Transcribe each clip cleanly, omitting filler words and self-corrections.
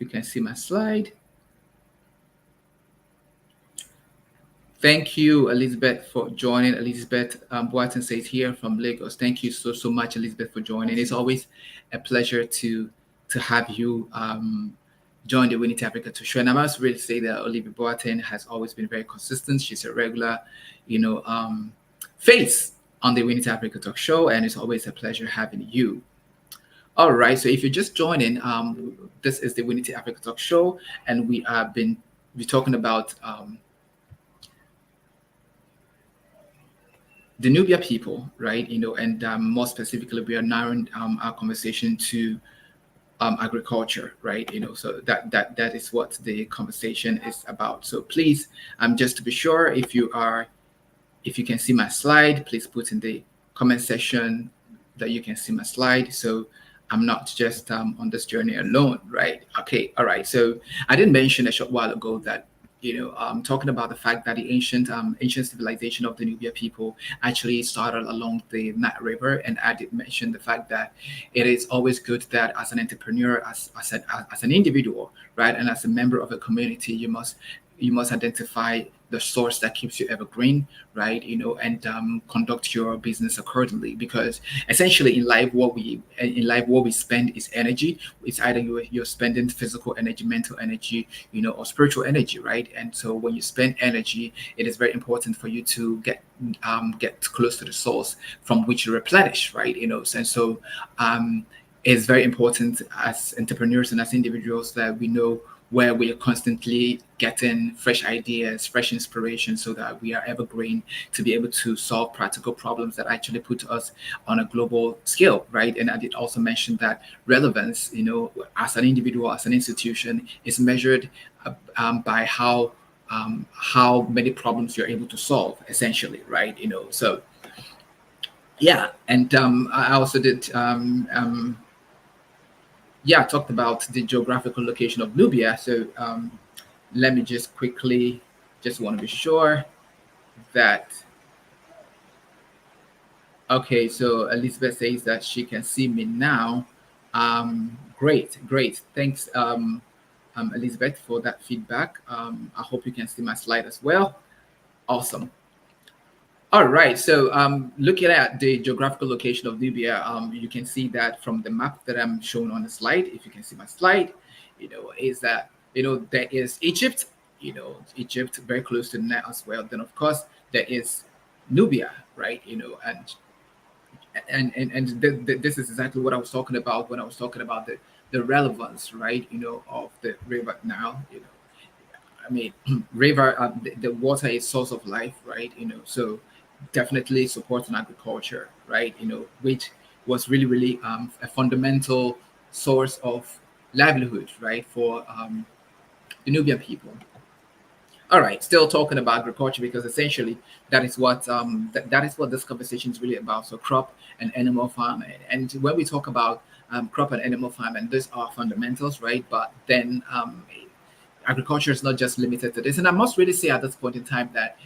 you can see my slide. Thank you, Elizabeth, for joining. Elizabeth Boateng says here from Lagos. Thank you so much, Elizabeth, for joining. It's always a pleasure to have you join the Winning Africa to show. And I must really say that Olivia Boateng has always been very consistent. She's a regular, face on the Winning Africa Talk Show, and it's always a pleasure having you. All right, so if you're just joining, this is the Winning Africa Talk Show, and we're talking about the Nubian people, right? And more specifically, we are narrowing our conversation to agriculture, right? So that is what the conversation is about. So please, just to be sure, if you can see my slide, please put in the comment section that you can see my slide. So I'm not just on this journey alone, right? Okay, all right. So I did mention a short while ago that talking about the fact that the ancient civilization of the Nubian people actually started along the Nile River, and I did mention the fact that it is always good that as an entrepreneur, as an individual, right, and as a member of a community, you must identify the source that keeps you evergreen, right? And conduct your business accordingly. Because essentially, in life, what we spend is energy. It's either you're spending physical energy, mental energy, or spiritual energy, right? And so when you spend energy, it is very important for you to get close to the source from which you replenish, right? And so it's very important as entrepreneurs and as individuals that we know where we are constantly getting fresh ideas, fresh inspiration, so that we are evergreen to be able to solve practical problems that actually put us on a global scale, right? And I did also mention that relevance, as an individual, as an institution, is measured by how many problems you're able to solve, essentially, right? So yeah, and I also did. I talked about the geographical location of Nubia. So let me just quickly, just want to be sure that, okay, so Elizabeth says that she can see me now. Great, great. Thanks, Elizabeth, for that feedback. I hope you can see my slide as well. Awesome. All right. So, looking at the geographical location of Libya, you can see that from the map that I'm showing on the slide. If you can see my slide, is that there is Egypt. Egypt very close to the net as well. Then, of course, there is Nubia, right? And this is exactly what I was talking about when I was talking about the relevance, right? Of the river now. I mean, river, the water is source of life, right? So definitely supporting agriculture, right? Which was really, really a fundamental source of livelihood, right, for the Nubian people. All right, still talking about agriculture because essentially that is what this conversation is really about. So crop and animal farming, and when we talk about crop and animal farming, these are fundamentals, right? But then agriculture is not just limited to this. And I must really say at this point in time that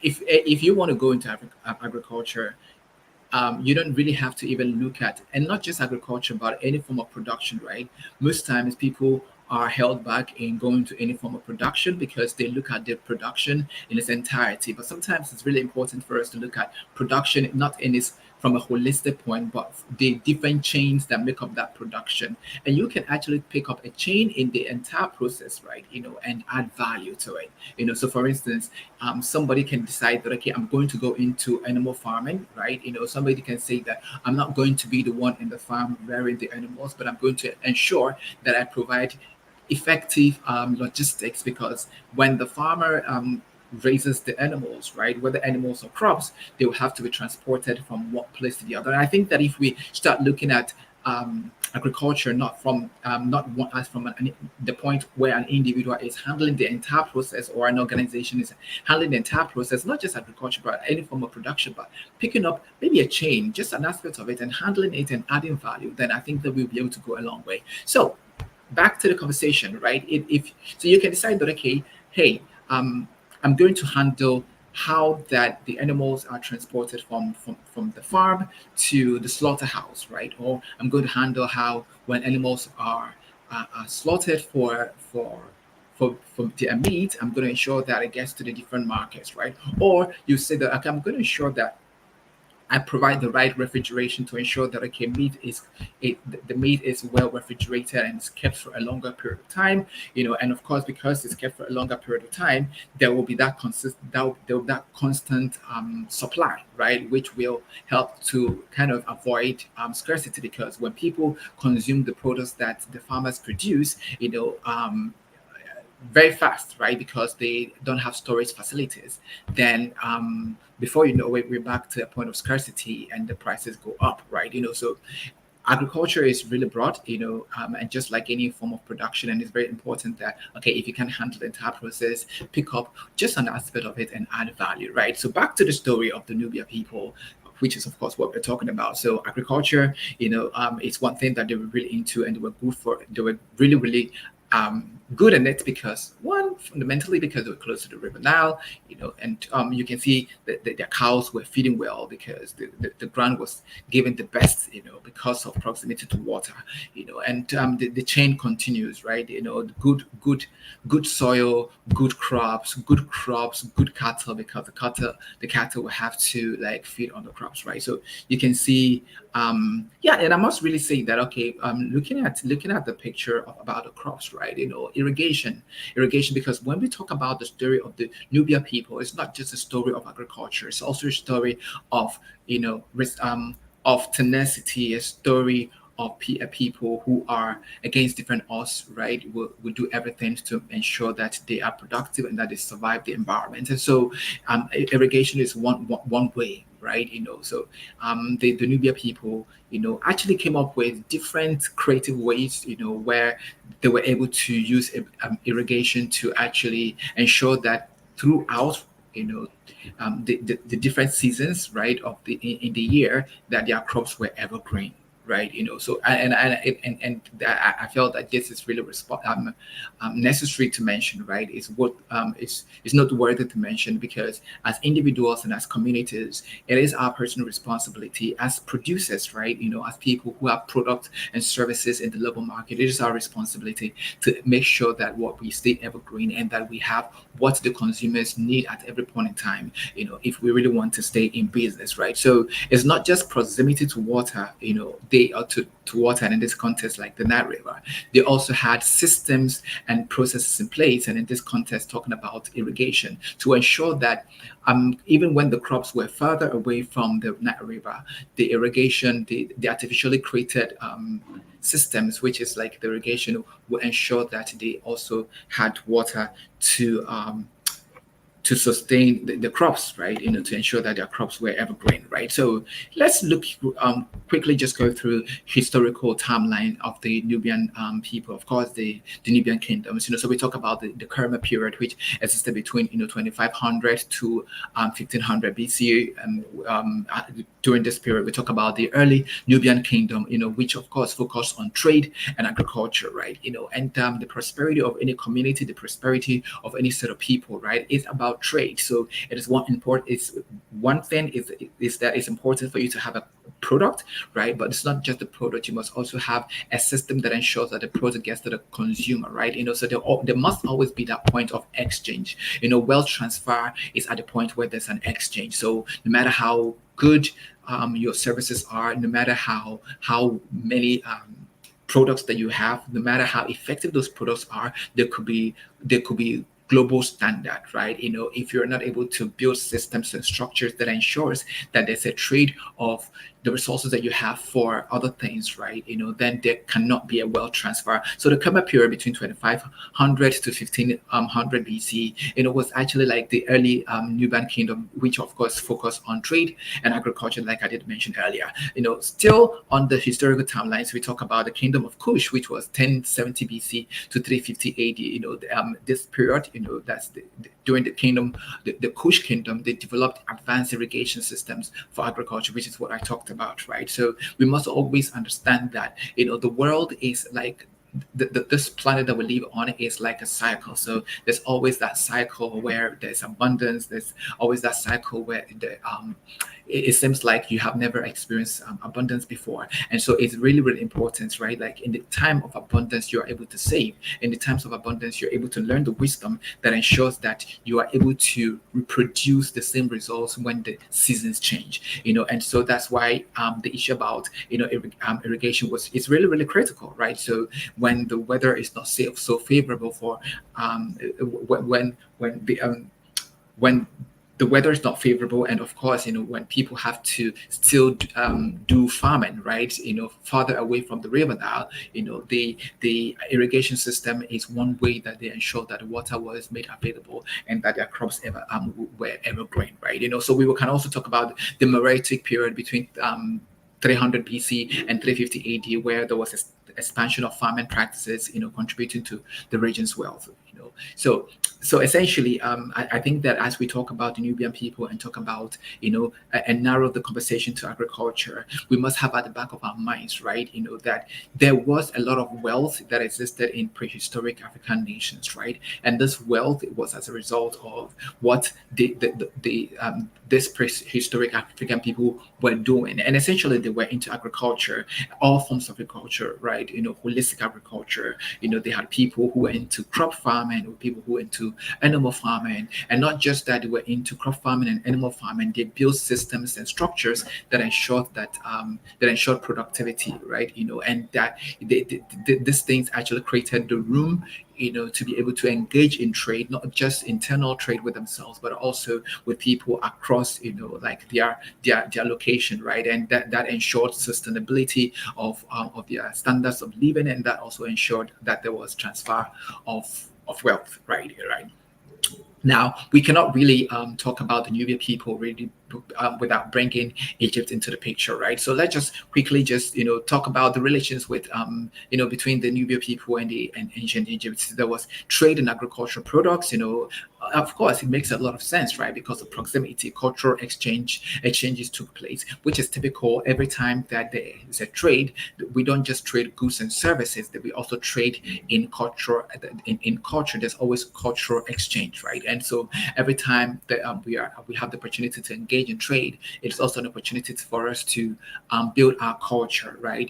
if you want to go into agriculture, you don't really have to even look at, and not just agriculture, but any form of production, right? Most times people are held back in going to any form of production because they look at the production in its entirety. But sometimes it's really important for us to look at production not in its from a holistic point, but the different chains that make up that production. And you can actually pick up a chain in the entire process, right? And add value to it. So for instance, somebody can decide that, okay, I'm going to go into animal farming, right? Somebody can say that I'm not going to be the one in the farm rearing the animals, but I'm going to ensure that I provide effective logistics, because when the farmer raises the animals, right, whether animals or crops, they will have to be transported from one place to the other. And I think that if we start looking at agriculture not from not one, as from the point where an individual is handling the entire process, or an organization is handling the entire process, not just agriculture but any form of production, but picking up maybe a chain, just an aspect of it, and handling it and adding value, then I think that we'll be able to go a long way. So back to the conversation, right? If so, you can decide that, okay, hey, I'm going to handle how that the animals are transported from the farm to the slaughterhouse, right? Or I'm going to handle how when animals are slaughtered for their meat, I'm going to ensure that it gets to the different markets, right? Or you say that, okay, I'm going to ensure that I provide the right refrigeration to ensure that, okay, the meat is well refrigerated and it's kept for a longer period of time, and of course, because it's kept for a longer period of time, there will be there will be that constant supply, right, which will help to kind of avoid scarcity, because when people consume the products that the farmers produce, very fast, right? Because they don't have storage facilities. Then before you know it, we're back to a point of scarcity and the prices go up, right? So agriculture is really broad, and just like any form of production, and it's very important that, okay, if you can handle the entire process, pick up just an aspect of it and add value, right? So back to the story of the Nubia people, which is of course what we're talking about. So agriculture, it's one thing that they were really into, and they were good for. They were really, really good at it because, one, fundamentally because they were close to the river Nile, and you can see that their cows were feeding well because the ground was given the best, because of proximity to water, and the chain continues, right? Good soil, good crops, good cattle, because the cattle will have to like feed on the crops, right? So you can see, yeah, and I must really say that, okay, looking at the picture about the crops, right? Irrigation, because when we talk about the story of the Nubia people, it's not just a story of agriculture; it's also a story of of tenacity, a story of people who are against different odds, right? Will do everything to ensure that they are productive and that they survive the environment. And so, irrigation is one way, right? So the Nubia people, actually came up with different creative ways, where they were able to use irrigation to actually ensure that throughout, the different seasons, right, of in the year, that their crops were evergreen, right? So and I felt that this is really necessary to mention, right? It's not worthy to mention, because as individuals and as communities, it is our personal responsibility as producers, right? As people who have products and services in the local market, it is our responsibility to make sure that what we stay evergreen, and that we have what the consumers need at every point in time, if we really want to stay in business, right? So it's not just proximity to water, they are to water, and in this context, like the Nile River, they also had systems and processes in place, and in this context, talking about irrigation, to ensure that even when the crops were further away from the Nile River, the irrigation, the artificially created systems, which is like the irrigation, will ensure that they also had water to sustain the crops, right? To ensure that their crops were evergreen, right? So let's look quickly, just go through historical timeline of the Nubian people. Of course, the Nubian kingdoms. So we talk about the Kerma period, which existed between 2500 to 1500 BC, and during this period, we talk about the early Nubian kingdom, which of course focused on trade and agriculture, right? And the prosperity of any community, the prosperity of any set of people, right, is about trade. So it is one thing is that it's important for you to have a product, right? But it's not just the product. You must also have a system that ensures that the product gets to the consumer, right? So there must always be that point of exchange. Wealth transfer is at the point where there's an exchange. So no matter how good your services are, no matter how many products that you have, no matter how effective those products are, there could be global standard, right? If you're not able to build systems and structures that ensures that there's a trade of the resources that you have for other things, right? Then there cannot be a wealth transfer. So the Kerma period between 2500 to 1500 BC, was actually like the early Nubian kingdom, which of course focused on trade and agriculture, like I did mention earlier. Still on the historical timelines, we talk about the kingdom of Kush, which was 1070 BC to 350 AD. This period, that's during the kingdom, the Kush kingdom, they developed advanced irrigation systems for agriculture, which is what I talked about, right? So we must always understand that the world is like this planet that we live on is like a cycle. So there's always that cycle where there's abundance. There's always that cycle where it seems like you have never experienced abundance before. And so it's really, really important, right? Like in the time of abundance, you are able to save. In the times of abundance, you're able to learn the wisdom that ensures that you are able to reproduce the same results when the seasons change. And so that's why the issue about irrigation was it's really, really critical, right? So when the weather is not safe, so favorable for when the weather is not favorable, and of course, when people have to still do farming, right, farther away from the river now, the irrigation system is one way that they ensure that the water was made available and that their crops were ever growing, right. So we can also talk about the Meroitic period between 300 BC and 350 AD, where there was expansion of farming practices, contributing to the region's wealth. So essentially, I think that as we talk about the Nubian people and talk about, and narrow the conversation to agriculture, we must have at the back of our minds, right, that there was a lot of wealth that existed in prehistoric African nations, right, and this wealth was as a result of what this prehistoric African people were doing, and essentially they were into agriculture, all forms of agriculture, right, holistic agriculture. They had people who were into crop farming, people who were into animal farming, and not just that they were into crop farming and animal farming. They built systems and structures that ensured productivity, right? And that these things actually created the room, to be able to engage in trade, not just internal trade with themselves, but also with people across, like their location, right? And that ensured sustainability of their standards of living, and that also ensured that there was transfer of wealth, right? Right. Now, we cannot really talk about the Nubian people really without bringing Egypt into the picture, right? So let's just quickly talk about the relations with between the Nubian people and ancient Egypt. There was trade in agricultural products. Of course, it makes a lot of sense, right? Because of proximity, cultural exchanges took place, which is typical every time that there is a trade. We don't just trade goods and services; that we also trade in culture. In culture, there's always cultural exchange, right? And so every time that we have the opportunity to engage in trade, it's also an opportunity for us to build our culture, right?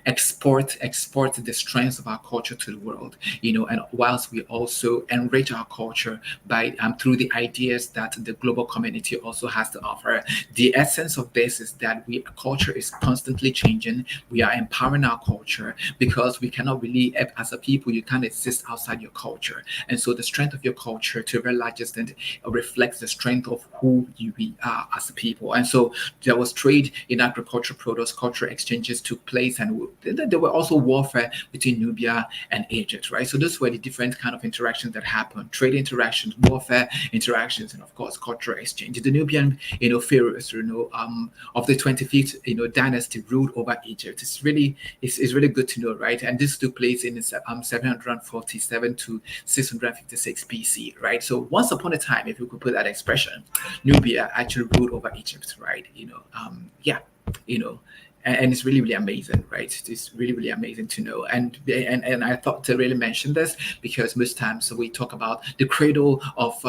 Export the strengths of our culture to the world, and whilst we also enrich our culture by through the ideas that the global community also has to offer. The essence of this is that culture is constantly changing. We are empowering our culture because we cannot really, as a people, you can't exist outside your culture, and so the strength of your culture to a very large extent reflects the strength of who we are as a people. And so there was trade in agricultural products, cultural exchanges took place, and there were also warfare between Nubia and Egypt, right? So those were the different kind of interactions that happened: trade interactions, warfare interactions, and of course cultural exchange. The Nubian, pharaohs, of the 25th, dynasty ruled over Egypt. It's really good to know, right? And this took place in 747 to 656 BC, right? So once upon a time, if you could put that expression, Nubia actually ruled over Egypt, right? Yeah, you know, and it's really, really amazing, right? It's really, really amazing to know. And I thought to really mention this because most times we talk about the cradle of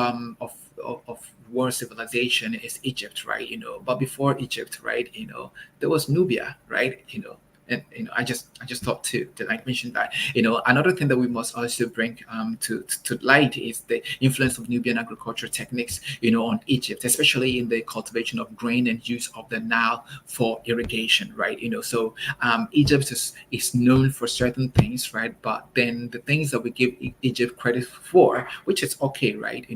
world civilization is Egypt, right? But before Egypt, right? There was Nubia, right? And I just thought to like mention that. Another thing that we must also bring to light is the influence of Nubian agriculture techniques on Egypt, especially in the cultivation of grain and use of the Nile for irrigation, right? So Egypt is known for certain things, right? But then the things that we give Egypt credit for, which is okay, right?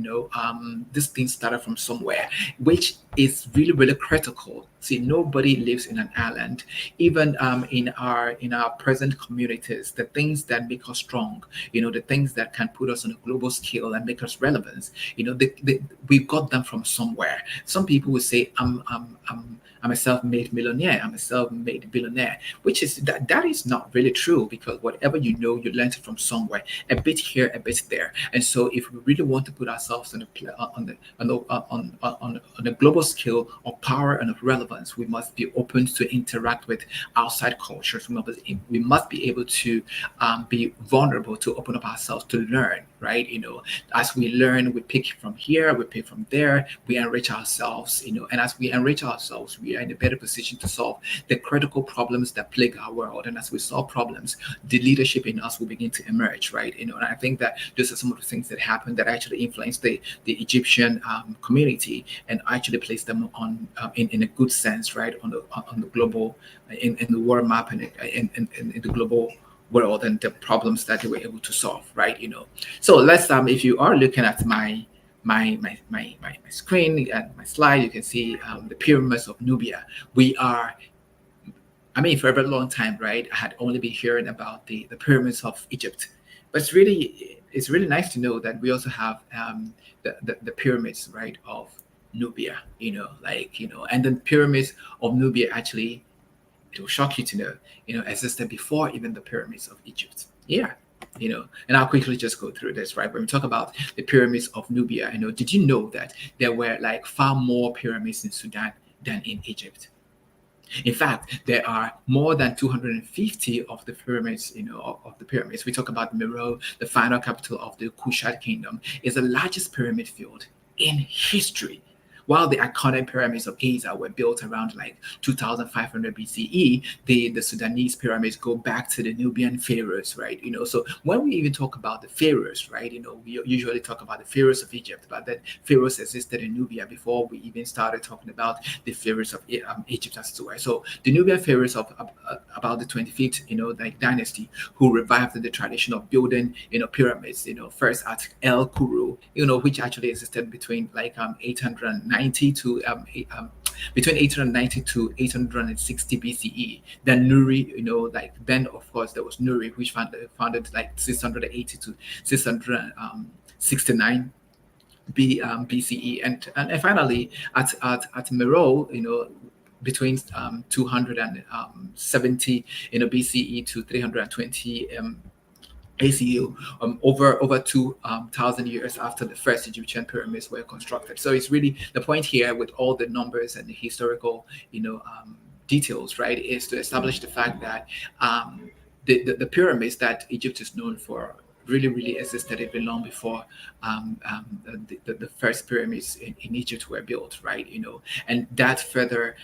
This thing started from somewhere, which is really, really critical. See, nobody lives in an island. Even in our present communities, the things that make us strong, the things that can put us on a global scale and make us relevant, we got them from somewhere. Some people will say, I'm a self-made millionaire, I'm a self-made billionaire, which is that is not really true, because whatever you learned it from somewhere, a bit here, a bit there. And so if we really want to put ourselves on a global global scale of power and of relevance, we must be open to interact with outside cultures. We must be able to be vulnerable, to open up ourselves to learn, right? As we learn, we pick from here, we pick from there, we enrich ourselves, and as we enrich ourselves, we are in a better position to solve the critical problems that plague our world. And as we solve problems, the leadership in us will begin to emerge, right? And I think that those are some of the things that happen that actually influence the Egyptian community and actually place them on in a good sense, right, on the global in the world map and in the global world and the problems that they were able to solve, right? So let's if you are looking at my screen and my slide, you can see the pyramids of Nubia. We are, I mean, for a very long time, right? I had only been hearing about the pyramids of Egypt, but it's really nice to know that we also have the pyramids, right, of Nubia. And the pyramids of Nubia actually, it will shock you to know, existed before even the pyramids of Egypt. Yeah. And I'll quickly just go through this, right? When we talk about the pyramids of Nubia, did you know that there were like far more pyramids in Sudan than in Egypt? In fact, there are more than 250 of the pyramids, of the pyramids. We talk about Meroe, the final capital of the Kushite kingdom, is the largest pyramid field in history. While the iconic pyramids of Giza were built around like 2500 BCE, the Sudanese pyramids go back to the Nubian pharaohs, right? So when we even talk about the pharaohs, right, we usually talk about the pharaohs of Egypt, but then pharaohs existed in Nubia before we even started talking about the pharaohs of Egypt as well. So the Nubian pharaohs of about the 25th, like dynasty, who revived the tradition of building, pyramids, first at El Kuru, which actually existed between like 890 to between 890 to 860 BCE. Then Nuri, like then of course there was Nuri, which founded like 680 to 669 BCE, and finally at Meroe, between 270 BCE to 320 ACU, over 2,000 years after the first Egyptian pyramids were constructed. So it's really the point here with all the numbers and the historical, details, right, is to establish the fact that the pyramids that Egypt is known for really existed even long before the first pyramids in Egypt were built, right? And that further,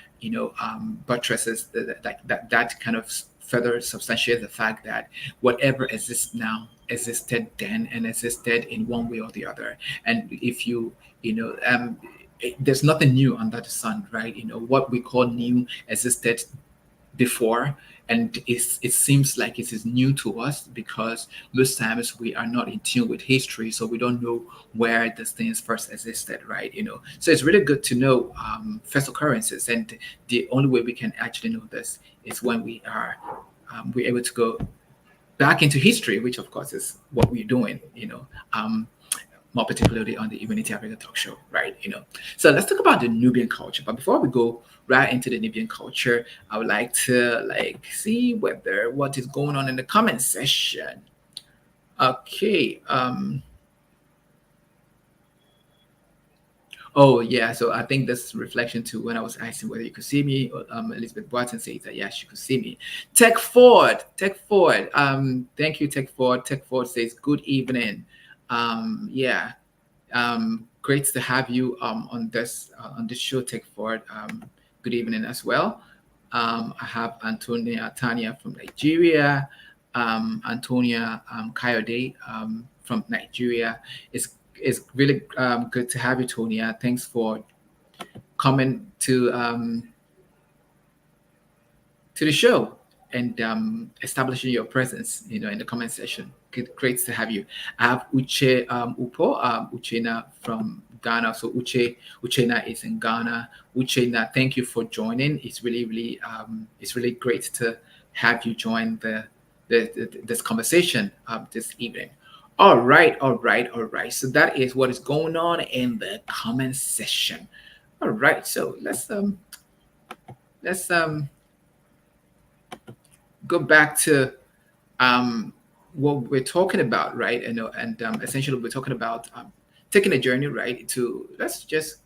buttresses that kind of further substantiates the fact that whatever exists now existed then and existed in one way or the other. And if there's nothing new under the sun, right? What we call new existed before, and it seems like it is new to us because most times we are not in tune with history, so we don't know where these things first existed, right? So it's really good to know first occurrences, and the only way we can actually know this is when we're able to go back into history, which of course is what we're doing, more particularly on the Humanity Africa Talk Show, right? So let's talk about the Nubian culture. But before we go right into the Nubian culture, I would like to see what is going on in the comment section. Okay. Oh yeah, so I think this reflection to when I was asking whether you could see me. Elizabeth Watson says that yes, you could see me. Tech Ford. Thank you, Tech Ford. Tech Ford says good evening. Yeah, great to have you on this show, Tech Ford. Good evening as well. I have Antonia Tanya from Nigeria. Antonia Coyote from Nigeria. It's really good to have you, Tonia. Thanks for coming to the show and establishing your presence, in the comment section. Great to have you. I have Uche Upo, Uchena from Ghana. So Uchena is in Ghana. Uchena, thank you for joining. It's really great to have you join this conversation this evening. All right. So that is what is going on in the comment section. All right. So let's go back to what we're talking about, right? And essentially we're talking about taking a journey, right? To let's just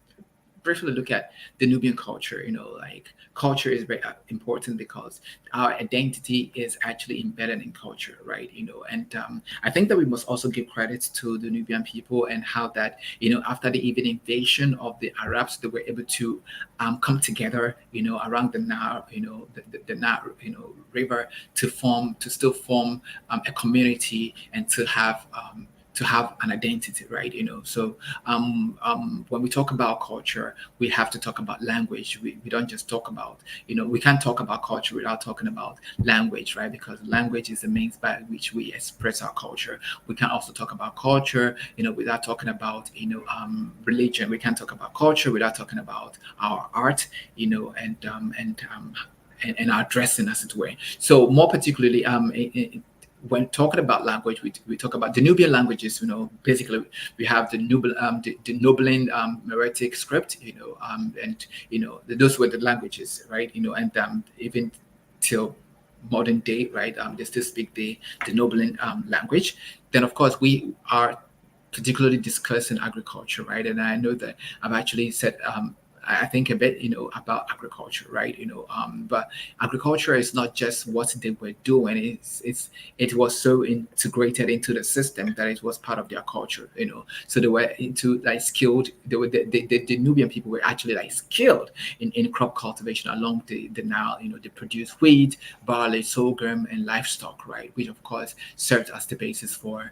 briefly look at the Nubian culture. Like culture is very important because our identity is actually embedded in culture, right? And I think that we must also give credit to the Nubian people and how that, after the even invasion of the Arabs, they were able to come together, around the Nile, the Nile, river to still form a community and to have an identity, right? So when we talk about culture, we have to talk about language. We don't just talk about, we can't talk about culture without talking about language, right? Because language is the means by which we express our culture. We can also talk about culture, without talking about, religion. We can't talk about culture without talking about our art, and our dressing, as it were. So more particularly, when talking about language, we talk about the Nubian languages. Basically, we have the Nubian Meretic script. And those were the languages, right? And even till modern day, right? They still speak the Nubian language. Then, of course, we are particularly discussing agriculture, right? And I know that I've actually said, I think a bit, about agriculture, right? But agriculture is not just what they were doing. It was so integrated into the system that it was part of their culture. So they were into like skilled. They were the Nubian people were actually like skilled in crop cultivation along the Nile. They produced wheat, barley, sorghum, and livestock, right? Which of course served as the basis for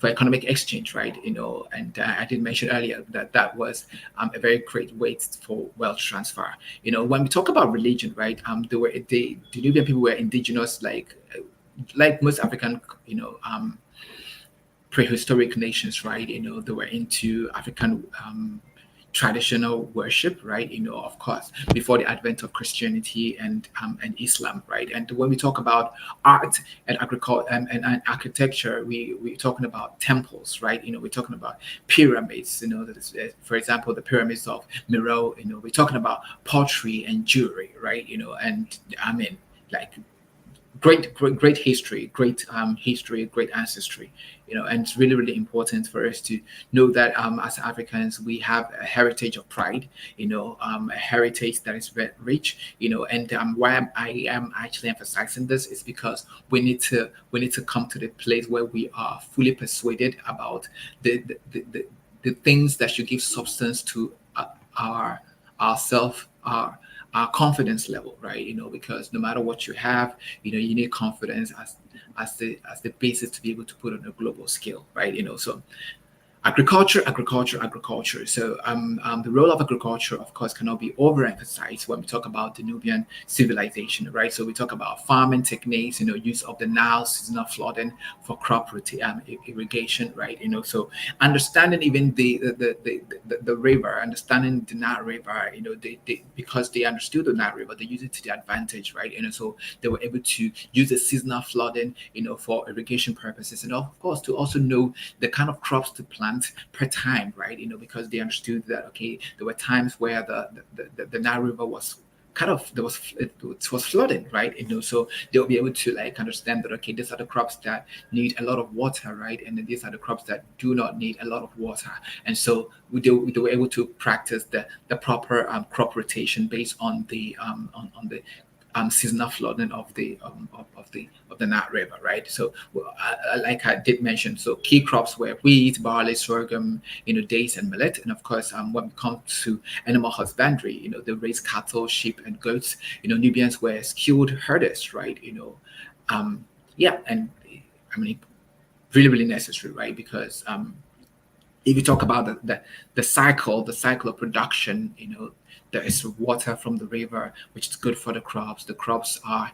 economic exchange, right? And I did mention earlier that that was a very great way for wealth transfer. When we talk about religion, right? The Nubian people were indigenous, like most African, prehistoric nations, right? They were into African traditional worship, right? Of course, before the advent of Christianity and Islam, right? And when we talk about art and agriculture and architecture, we're talking about temples, right? We're talking about pyramids, for example, the pyramids of Meroe. We're talking about pottery and jewelry, right? And I mean, like great history, great ancestry. And it's really, really important for us to know that as Africans, we have a heritage of pride, a heritage that is very rich, and why I am actually emphasizing this is because we need to come to the place where we are fully persuaded about the things that should give substance to our ourself our confidence level, right? Because no matter what you have, you need confidence as the basis to be able to put on a global scale, right? So agriculture. So the role of agriculture, of course, cannot be overemphasized when we talk about the Nubian civilization, right? So we talk about farming techniques, use of the Nile, seasonal flooding for irrigation, right? So understanding even the river, understanding the Nile River, because they understood the Nile River, they use it to their advantage, right? So they were able to use the seasonal flooding, for irrigation purposes, and of course to also know the kind of crops to plant per time, right? Because they understood that okay, there were times where the Nile River was kind of it was flooding, right? So they'll be able to like understand that okay, these are the crops that need a lot of water, right? And then these are the crops that do not need a lot of water. And so they were able to practice the proper crop rotation based on on the seasonal flooding of the Nile River, right? So, well, like I did mention, so key crops were wheat, barley, sorghum, dates, and millet. And of course, when it comes to animal husbandry, they raised cattle, sheep, and goats. Nubians were skilled herders, right? Yeah, and I mean, really, really necessary, right? Because if you talk about the cycle of production, there is water from the river, which is good for the crops. The crops are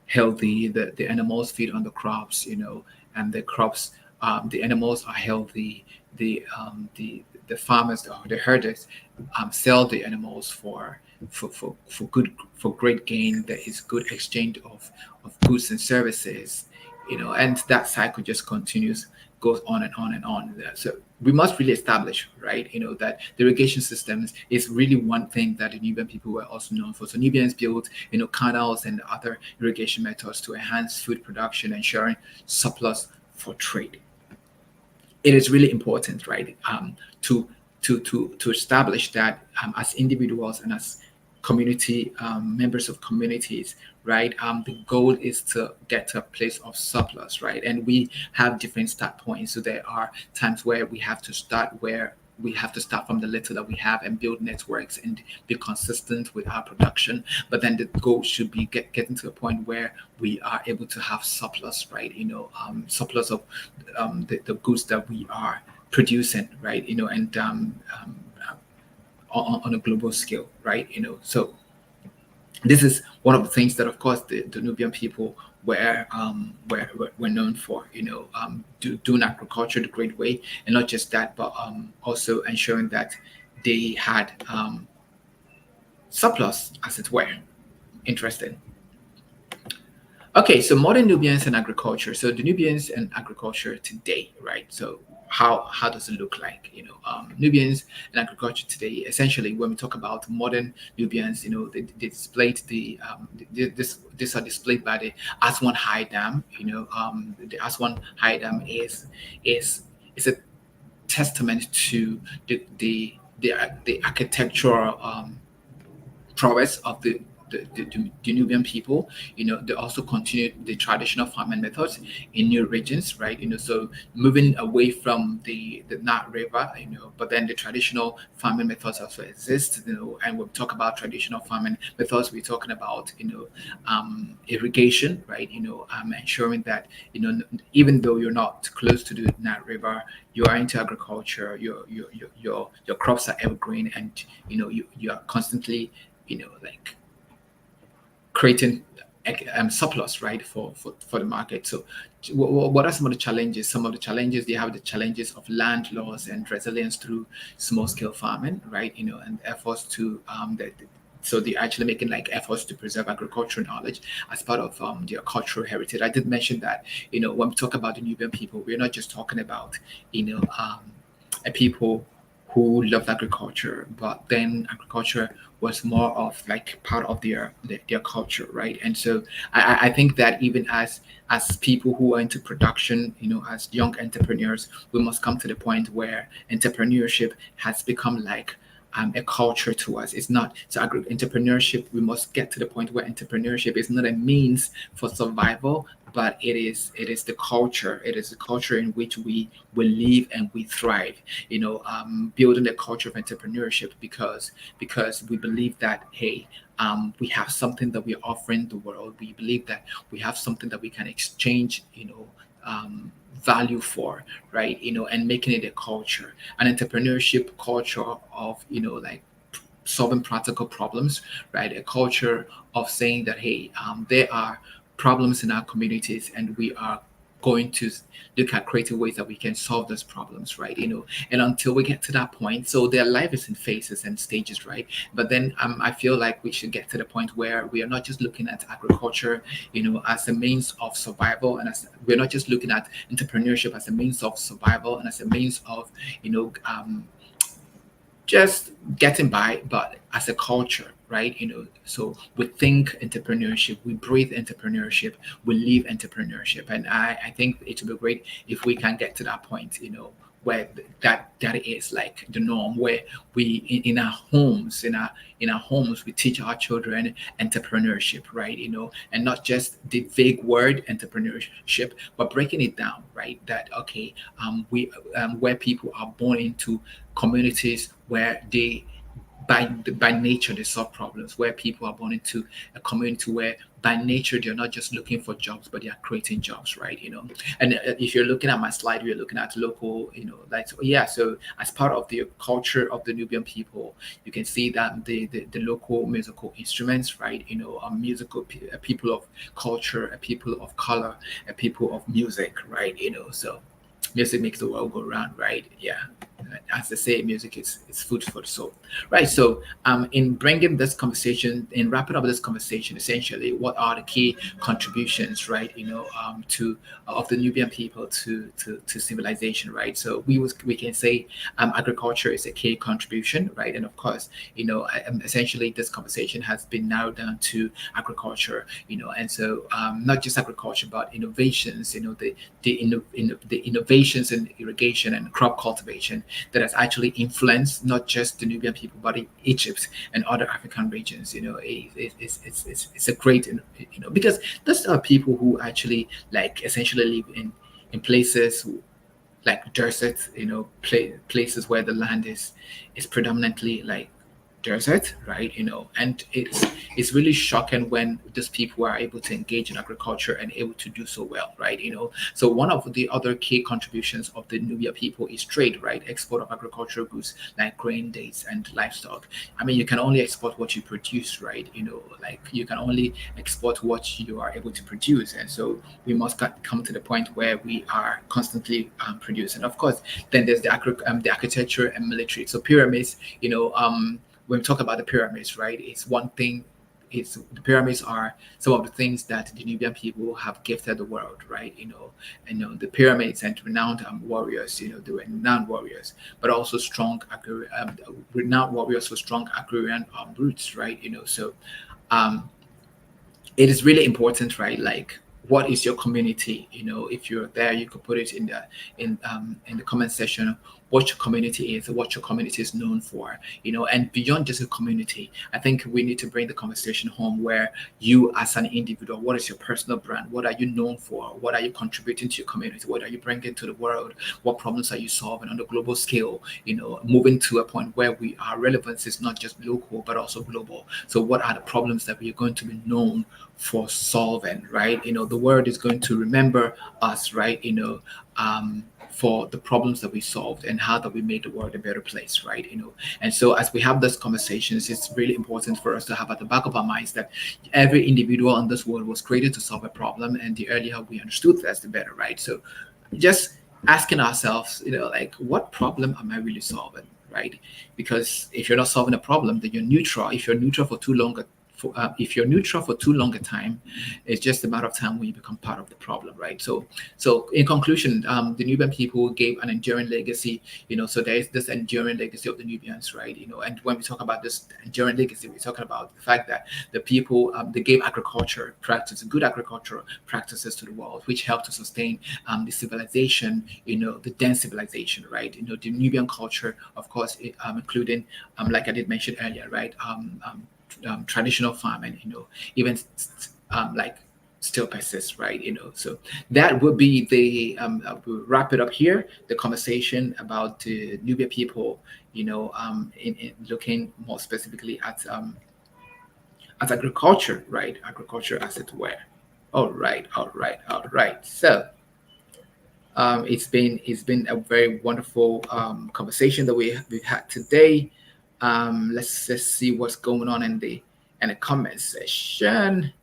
healthy. The animals feed on the crops, and the animals are healthy. The farmers or the herders sell the animals for good for great gain. There is good exchange of goods and services, and that cycle just continues, goes on and on and on. So we must really establish, right, that the irrigation systems is really one thing that the Nubian people were also known for. So Nubians built, canals and other irrigation methods to enhance food production, ensuring surplus for trade. it is really important, right? To to establish that as individuals and as community members of communities, right? The goal is to get to a place of surplus, right? And we have different start points. So there are times where we have to start where we have to start from the little that we have and build networks and be consistent with our production. But then the goal should be getting to a point where we are able to have surplus, right? Surplus of the goods that we are producing, right? On a global scale, right? So this is one of the things that, of course, the Nubian people were known for, doing agriculture the great way, and not just that, but also ensuring that they had surplus, as it were. Interesting. Okay, so modern Nubians and agriculture. So the Nubians and agriculture today, right? So how does it look like? Nubians and agriculture today. Essentially, when we talk about modern Nubians, they displayed this are displayed by the Aswan High Dam. The Aswan High Dam is a testament to the architectural prowess of the Nubian people. They also continued the traditional farming methods in new regions, right? So moving away from the Nile River, but then the traditional farming methods also exist, and when we talk about traditional farming methods, we're talking about, irrigation, right? Ensuring that, even though you're not close to the Nile River, you are into agriculture, your crops are evergreen, and, you are constantly, like creating surplus, right, for the market. So what are some of the challenges? Some of the challenges, they have the challenges of land loss and resilience through small scale farming, right? And efforts to so they're actually making like efforts to preserve agricultural knowledge as part of their cultural heritage. I did mention that, when we talk about the Nubian people, we're not just talking about, a people who loved agriculture, but then agriculture was more of like part of their culture, right? And so I think that even as people who are into production, as young entrepreneurs, we must come to the point where entrepreneurship has become like a culture to us. It's not so entrepreneurship. We must get to the point where entrepreneurship is not a means for survival, but it is the culture. It is the culture in which we live and we thrive. Building a culture of entrepreneurship because we believe that, hey, we have something that we're offering the world. We believe that we have something that we can exchange, value for, right? And making it a culture, an entrepreneurship culture of, like solving practical problems, right? A culture of saying that, hey, there are problems in our communities, and we are going to look at creative ways that we can solve those problems, right? And until we get to that point, so their life is in phases and stages, right? But then I feel like we should get to the point where we are not just looking at agriculture, as a means of survival, and as we're not just looking at entrepreneurship as a means of survival and as a means of, just getting by, but as a culture, right? So we think entrepreneurship, we breathe entrepreneurship, we live entrepreneurship, and I think it would be great if we can get to that point, where that is like the norm, where we in our homes, in our homes, we teach our children entrepreneurship, right? And not just the vague word entrepreneurship, but breaking it down, right? That, okay, we where people are born into communities where they by nature they solve problems, where people are born into a community where by nature they're not just looking for jobs, but they are creating jobs, right? And if you're looking at my slide, we're looking at local, like, so, yeah, so as part of the culture of the Nubian people, you can see that the local musical instruments, right? Musical a people of culture, a people of color, a people of music, right? So music makes the world go round, right? Yeah. as they say, music is food for the soul, right? So, in bringing this conversation, in wrapping up this conversation, essentially, what are the key contributions, right? To of the Nubian people to civilization, right? So we can say agriculture is a key contribution, right? And of course, essentially, this conversation has been narrowed down to agriculture, and so not just agriculture, but innovations, the innovations in irrigation and crop cultivation that has actually influenced not just the Nubian people, but Egypt and other African regions. It's a great, because those are people who actually like essentially live in places like desert, places where the land is predominantly like desert, right? And it's really shocking when these people are able to engage in agriculture and able to do so well, right? So one of the other key contributions of the Nubia people is trade, right? Export of agricultural goods like grain, dates, and livestock. I mean, you can only export what you produce, right? Like you can only export what you are able to produce, and so we must come to the point where we are constantly producing. Of course, then there's the architecture and military. So pyramids, when we talk about the pyramids, right? It's one thing. It's the pyramids are some of the things that the Nubian people have gifted the world, right? The pyramids and renowned warriors, the renowned warriors, but also renowned warriors with strong agrarian roots, right? So um, it is really important, right? Like, what is your community? If you're there, you could put it in the comment section. What your community is, what your community is known for, and beyond just a community, I think we need to bring the conversation home where you, as an individual, what is your personal brand? What are you known for? What are you contributing to your community? What are you bringing to the world? What problems are you solving on the global scale? Moving to a point where our relevance is not just local but also global. So, what are the problems that we are going to be known for solving, right? The world is going to remember us, right? For the problems that we solved and how that we made the world a better place, right? And so as we have those conversations, it's really important for us to have at the back of our minds that every individual in this world was created to solve a problem, and the earlier we understood that, the better, right? So just asking ourselves, like, what problem am I really solving, right? Because if you're not solving a problem, then you're neutral. If you're neutral for too long, if you're neutral for too long a time, it's just a matter of time when you become part of the problem, right? So in conclusion, the Nubian people gave an enduring legacy. So there is this enduring legacy of the Nubians, right? And when we talk about this enduring legacy, we're talking about the fact that the people, they gave good agricultural practices to the world, which helped to sustain the civilization, the dense civilization, right? The Nubian culture, of course, including, like I did mention earlier, right? Traditional farming, even like still persists, right? So that would be we'll wrap it up here. The conversation about the Nubia people, in looking more specifically at agriculture, right? Agriculture as it were. All right, all right, all right. So it's been a very wonderful conversation that we've had today. Let's just see what's going on in the comment section.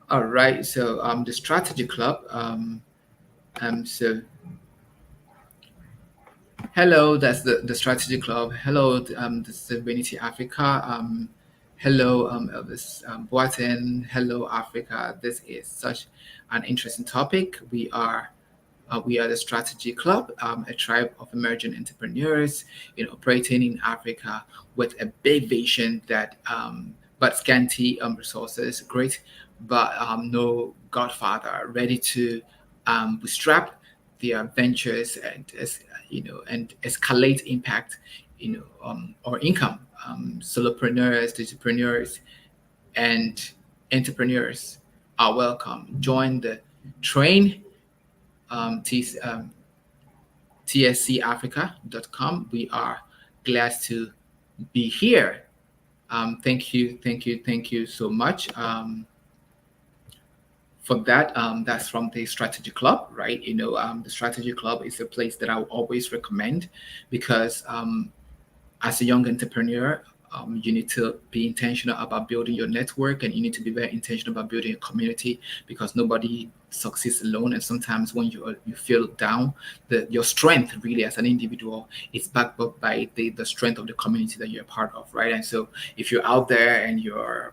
All right, so the strategy club. So hello, that's the strategy club. Hello, this is Divinity Africa. Hello, Elvis Boaten. Hello, Africa. This is such an interesting topic. We are the Strategy Club, a tribe of emerging entrepreneurs, operating in Africa with a big vision but scanty resources, great, but no Godfather, ready to bootstrap their ventures and escalate impact, or income. Solopreneurs, digipreneurs, and entrepreneurs are welcome. Join the train, tscafrica.com. We are glad to be here. Thank you, thank you, thank you so much for that. That's from the Strategy Club, right? The Strategy Club is a place that I will always recommend because as a young entrepreneur, You need to be intentional about building your network, and you need to be very intentional about building a community, because nobody succeeds alone. And sometimes when you feel down, your strength really as an individual is backed up by the strength of the community that you're part of, right? And so if you're out there and you're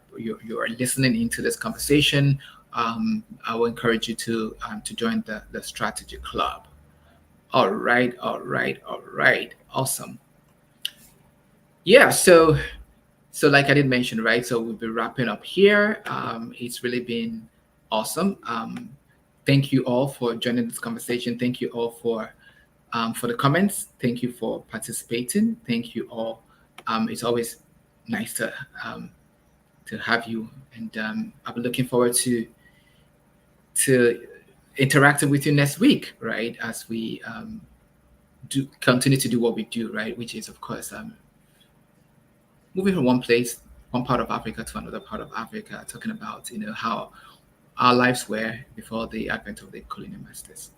listening into this conversation, I will encourage you to join the strategy club. All right, all right, all right, awesome. Yeah, so like I did mention, right? So we'll be wrapping up here. It's really been awesome. Thank you all for joining this conversation. Thank you all for the comments. Thank you for participating. Thank you all. It's always nice to have you, and I'll be looking forward to interacting with you next week, right? As we do continue to do what we do, right? Which is, of course, moving from one place, one part of Africa to another part of Africa, talking about how our lives were before the advent of the colonial masters.